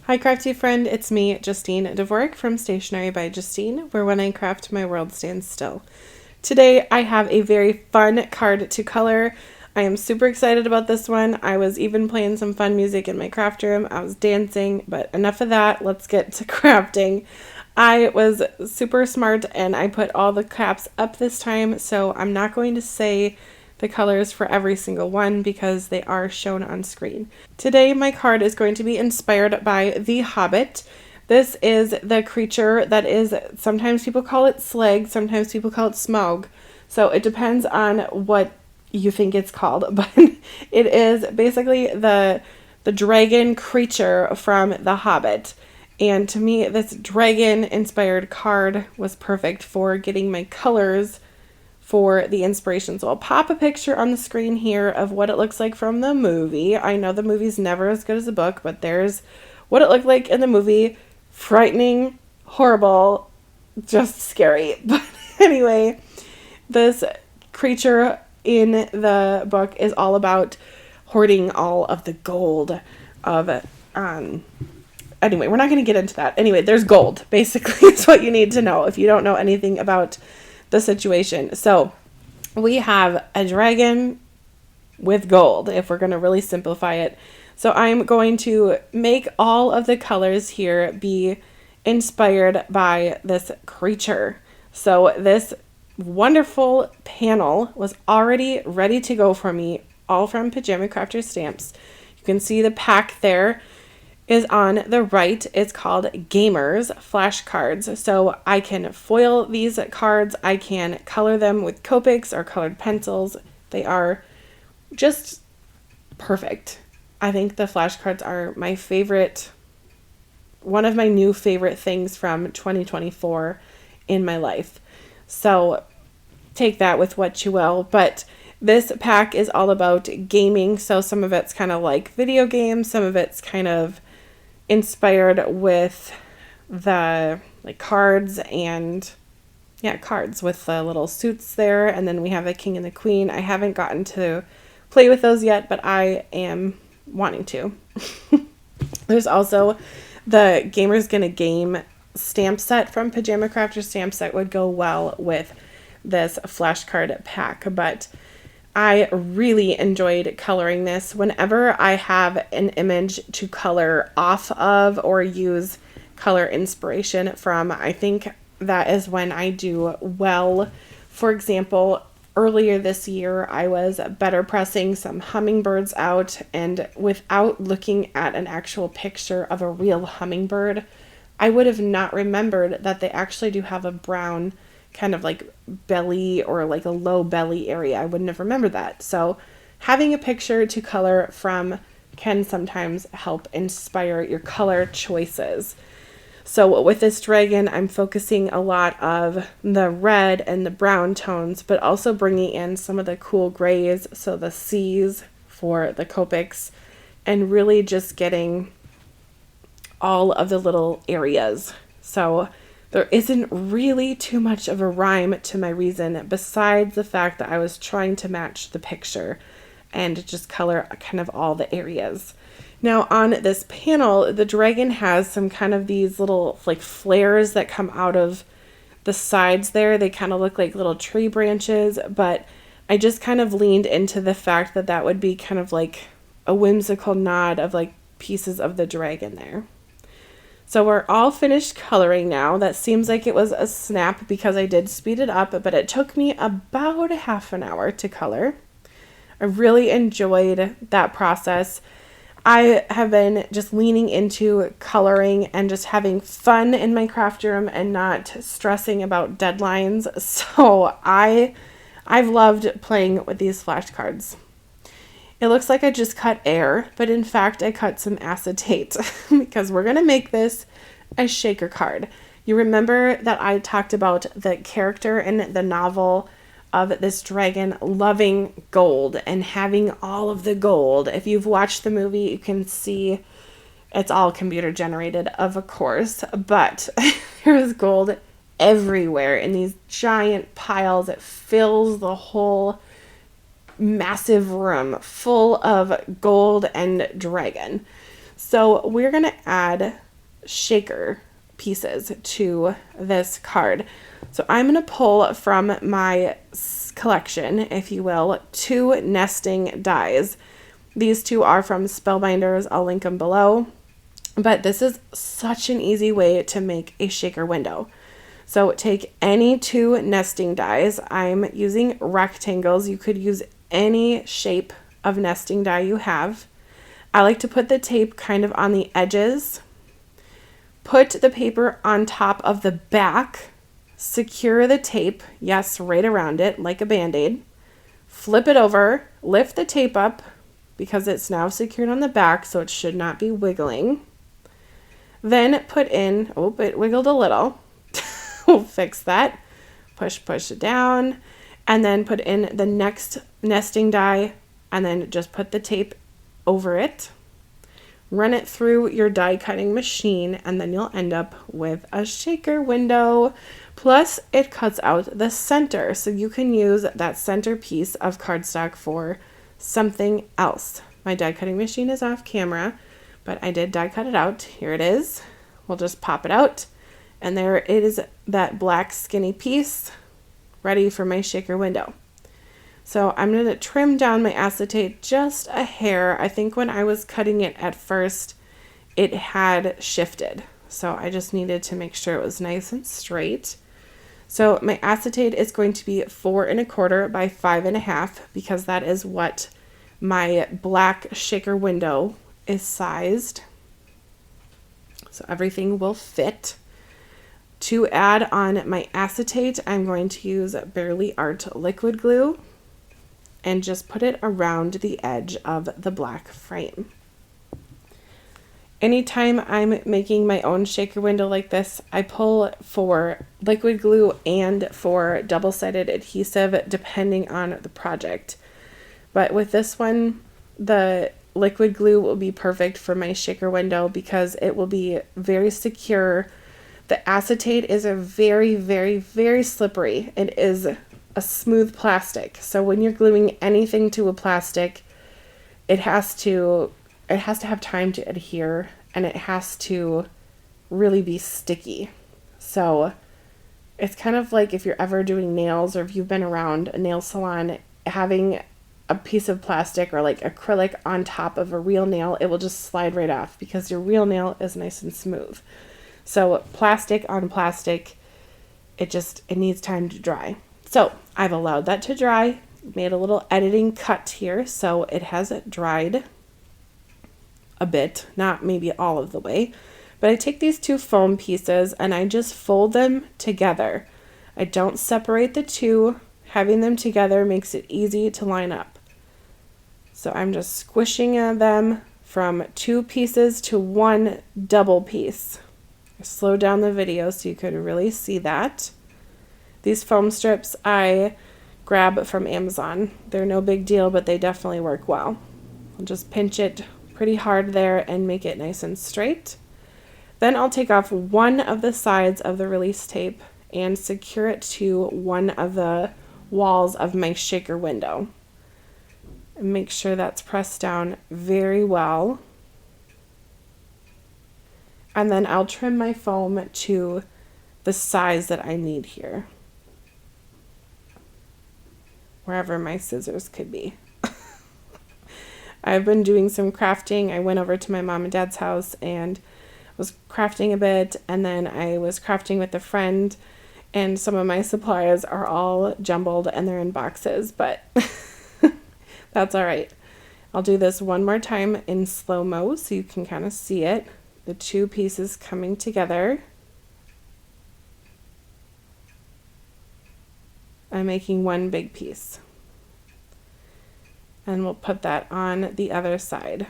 Hi Crafty friend, it's me, Justine Dvorak from Stationery by Justine, where when I craft my world stands still. Today I have a very fun card to color. I am super excited about this one. I was even playing some fun music in my craft room. I was dancing, but enough of that. Let's get to crafting. I was super smart and I put all the caps up this time, so I'm not going to say the colors for every single one because they are shown on screen. Today my card is going to be inspired by The Hobbit. This is the creature that is, sometimes people call it Slag, sometimes people call it Smaug. So it depends on what you think it's called, but it is basically the dragon creature from The Hobbit. And to me, this dragon inspired card was perfect for getting my colors for the inspiration. So I'll pop a picture on the screen here of what it looks like from the movie. I know the movie's never as good as the book, but there's what it looked like in the movie. Frightening, horrible, just scary. But anyway, this creature in the book is all about hoarding all of the gold of anyway, we're not going to get into that. Anyway, there's gold, basically, is what you need to know if you don't know anything about the situation. So we have a dragon with gold, if we're going to really simplify it. So I'm going to make all of the colors here be inspired by this creature. So this wonderful panel was already ready to go for me, all from Pajama Crafter Stamps. You can see the pack there is on the right. It's called Gamers Flashcards. So I can foil these cards. I can color them with Copics or colored pencils. They are just perfect. I think the flashcards are my favorite, one of my new favorite things from 2024 in my life. So take that with what you will. But this pack is all about gaming. So some of it's kind of like video games. Some of it's kind of inspired with the cards and cards with the little suits there. And then we have the king and the queen. I haven't gotten to play with those yet, but I am wanting to. There's also the Gamer's Gonna Game stamp set from Pajama Crafter Stamps that would go well with this flashcard pack. But I really enjoyed coloring this. Whenever I have an image to color off of or use color inspiration from, I think that is when I do well. For example, earlier this year, I was BetterPressing some hummingbirds out, and without looking at an actual picture of a real hummingbird, I would have not remembered that they actually do have a brown kind of like belly or like a low belly area. I wouldn't have remembered that. So having a picture to color from can sometimes help inspire your color choices. So with this dragon, I'm focusing a lot of the red and the brown tones, but also bringing in some of the cool grays, so the C's for the Copics, and really just getting all of the little areas. So there isn't really too much of a rhyme to my reason besides the fact that I was trying to match the picture and just color kind of all the areas. Now on this panel, the dragon has some kind of these little flares that come out of the sides there. They kind of look like little tree branches, but I just kind of leaned into the fact that that would be kind of like a whimsical nod of pieces of the dragon there. So we're all finished coloring now. That seems like it was a snap because I did speed it up, but it took me about a half an hour to color. I really enjoyed that process. I have been just leaning into coloring and just having fun in my craft room and not stressing about deadlines. So I've loved playing with these flashcards. It looks like I just cut air, but in fact I cut some acetate because we're going to make this a shaker card. You remember that I talked about the character in the novel of this dragon loving gold and having all of the gold. If you've watched the movie, you can see it's all computer generated, of course, but there's gold everywhere in these giant piles. It fills the whole massive room full of gold and dragon. So we're going to add shaker pieces to this card. So I'm going to pull from my collection, if you will, 2 nesting dies. These 2 are from Spellbinders. I'll link them below. But this is such an easy way to make a shaker window. So take any 2 nesting dies. I'm using rectangles. You could use any shape of nesting die you have. I like to put the tape kind of on the edges. Put the paper on top of the back. Secure the tape, yes, right around it, like a Band-Aid. Flip it over, lift the tape up because it's now secured on the back, so it should not be wiggling. Then put in, oh, it wiggled a little. We'll fix that. Push it down, and then put in the next nesting die, and then just put the tape over it. Run it through your die cutting machine, and then you'll end up with a shaker window. Plus, it cuts out the center, so you can use that center piece of cardstock for something else. My die cutting machine is off camera, but I did die cut it out. Here it is. We'll just pop it out, and there it is, that black skinny piece, ready for my shaker window. So I'm going to trim down my acetate just a hair. I think when I was cutting it at first, it had shifted. So I just needed to make sure it was nice and straight. So my acetate is going to be 4 1/4 by 5 1/2 because that is what my black shaker window is sized. So everything will fit. To add on my acetate, I'm going to use Barely Art liquid glue and just put it around the edge of the black frame. Anytime I'm making my own shaker window like this, I pull for liquid glue and for double-sided adhesive depending on the project. But with this one, the liquid glue will be perfect for my shaker window because it will be very secure. The acetate is a very, very, very slippery. It is a smooth plastic. So when you're gluing anything to a plastic, it has to have time to adhere, and it has to really be sticky. So it's kind of like if you're ever doing nails, or if you've been around a nail salon, having a piece of plastic or like acrylic on top of a real nail, it will just slide right off because your real nail is nice and smooth. So plastic on plastic, it needs time to dry. So I've allowed that to dry, made a little editing cut here, so it has dried a bit, not maybe all of the way. But I take these 2 foam pieces and I just fold them together. I don't separate the 2. Having them together makes it easy to line up. So I'm just squishing them from 2 pieces to 1 double piece. I slowed down the video so you could really see that. These foam strips I grab from Amazon. They're no big deal, but they definitely work well. I'll just pinch it pretty hard there and make it nice and straight. Then I'll take off one of the sides of the release tape and secure it to one of the walls of my shaker window. And make sure that's pressed down very well. And then I'll trim my foam to the size that I need here, wherever my scissors could be. I've been doing some crafting. I went over to my mom and dad's house and was crafting a bit, and then I was crafting with a friend, and some of my supplies are all jumbled and they're in boxes, but that's all right. I'll do this one more time in slow-mo so you can kind of see it. The 2 pieces coming together. I'm making one big piece. And we'll put that on the other side.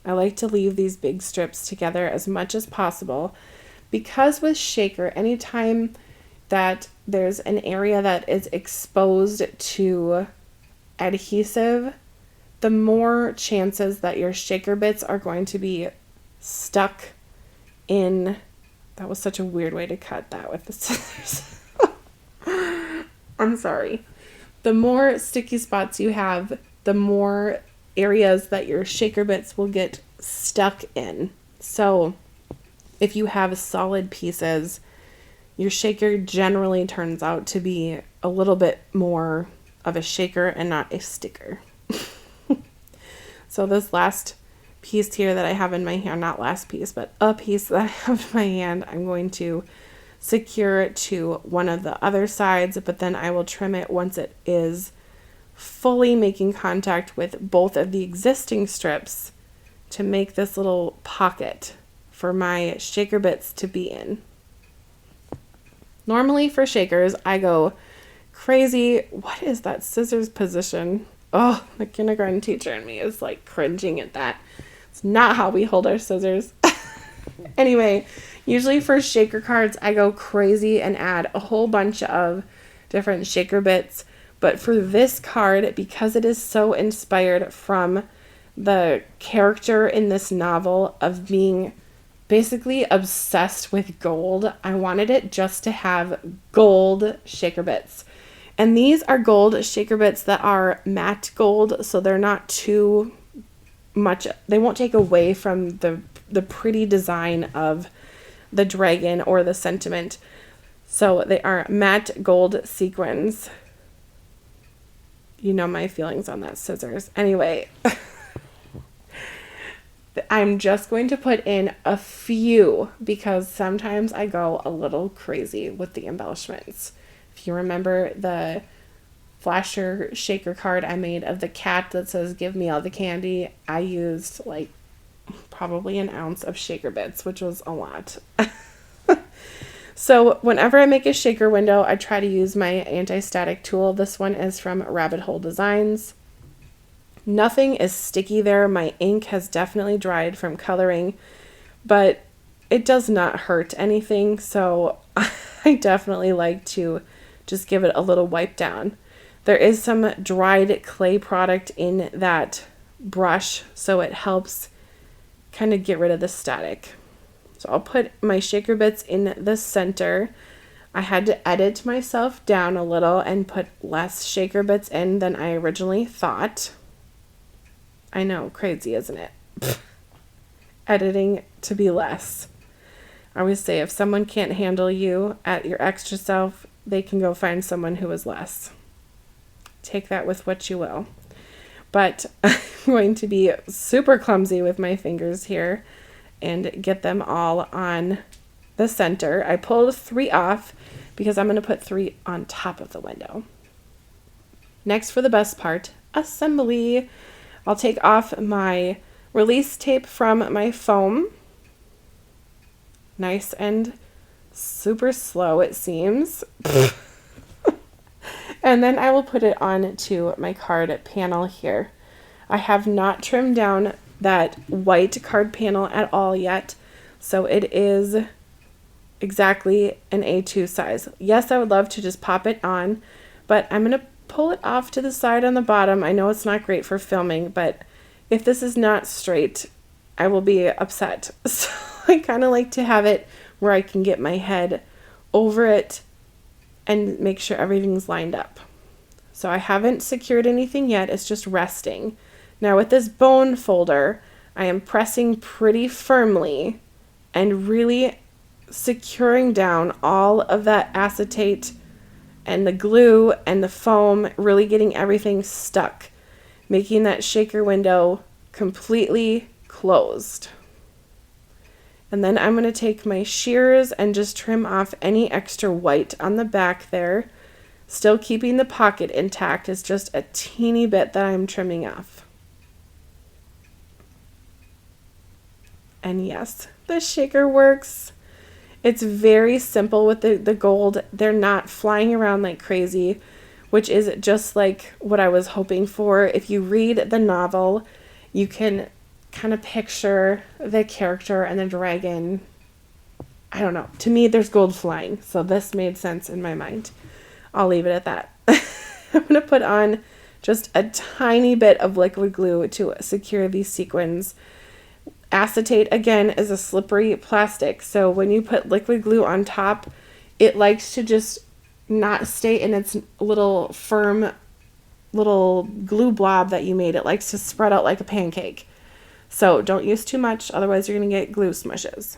I like to leave these big strips together as much as possible because with shaker, anytime that there's an area that is exposed to adhesive, the more chances that your shaker bits are going to be stuck in. That was such a weird way to cut that with the scissors. I'm sorry. The more sticky spots you have, the more areas that your shaker bits will get stuck in. So if you have solid pieces, your shaker generally turns out to be a little bit more of a shaker and not a sticker. So this last piece here that I have in my hand, not last piece, but a piece that I have in my hand, I'm going to secure it to one of the other sides, but then I will trim it once it is fully making contact with both of the existing strips to make this little pocket for my shaker bits to be in. Normally for shakers, I go crazy. What is that scissors position? Oh, the kindergarten teacher in me is like cringing at that. It's not how we hold our scissors. Anyway, usually for shaker cards, I go crazy and add a whole bunch of different shaker bits. But for this card, because it is so inspired from the character in this novel of being basically obsessed with gold, I wanted it just to have gold shaker bits. And these are gold shaker bits that are matte gold, so they're not too much, they won't take away from the pretty design of the dragon or the sentiment. So they are matte gold sequins. You know my feelings on that scissors. Anyway, I'm just going to put in a few because sometimes I go a little crazy with the embellishments. If you remember the flasher shaker card I made of the cat that says "Give me all the candy," I used like probably an ounce of shaker bits, which was a lot. So whenever I make a shaker window, I try to use my anti-static tool. This one is from Rabbit Hole Designs. Nothing is sticky there. My ink has definitely dried from coloring, but it does not hurt anything. So I definitely like to just give it a little wipe down. There is some dried clay product in that brush, so it helps kind of get rid of the static. So I'll put my shaker bits in the center. I had to edit myself down a little and put less shaker bits in than I originally thought. I know, crazy, isn't it? Editing to be less. I always say if someone can't handle you at your extra self, they can go find someone who is less. Take that with what you will. But I'm going to be super clumsy with my fingers here and get them all on the center. I pulled 3 off because I'm going to put 3 on top of the window. Next, for the best part, assembly. I'll take off my release tape from my foam. Nice and super slow, it seems. And then I will put it on to my card panel here. I have not trimmed down that white card panel at all yet, so it is exactly an A2 size. Yes, I would love to just pop it on, but I'm going to pull it off to the side on the bottom. I know it's not great for filming, but if this is not straight, I will be upset. So I kind of like to have it where I can get my head over it and make sure everything's lined up. So I haven't secured anything yet. It's just resting. Now with this bone folder, I am pressing pretty firmly and really securing down all of that acetate and the glue and the foam, really getting everything stuck, making that shaker window completely closed. And then I'm going to take my shears and just trim off any extra white on the back there. Still keeping the pocket intact. It's just a teeny bit that I'm trimming off. And yes, the shaker works. It's very simple with the gold. They're not flying around like crazy, which is just like what I was hoping for. If you read the novel, you can kind of picture the character and the dragon. I don't know. To me, there's gold flying, so this made sense in my mind. I'll leave it at that. I'm going to put on just a tiny bit of liquid glue to secure these sequins. Acetate, again, is a slippery plastic, so when you put liquid glue on top, it likes to just not stay in its little firm little glue blob that you made. It likes to spread out like a pancake. So don't use too much, otherwise you're going to get glue smushes.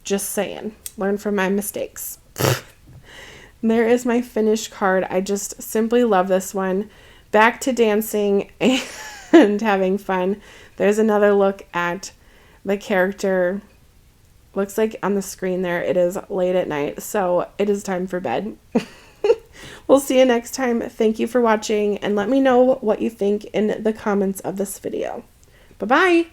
Just saying. Learn from my mistakes. There is my finished card. I just simply love this one. Back to dancing and having fun. There's another look at the character. Looks like on the screen there it is late at night, so it is time for bed. We'll see you next time. Thank you for watching, and let me know what you think in the comments of this video. Bye-bye!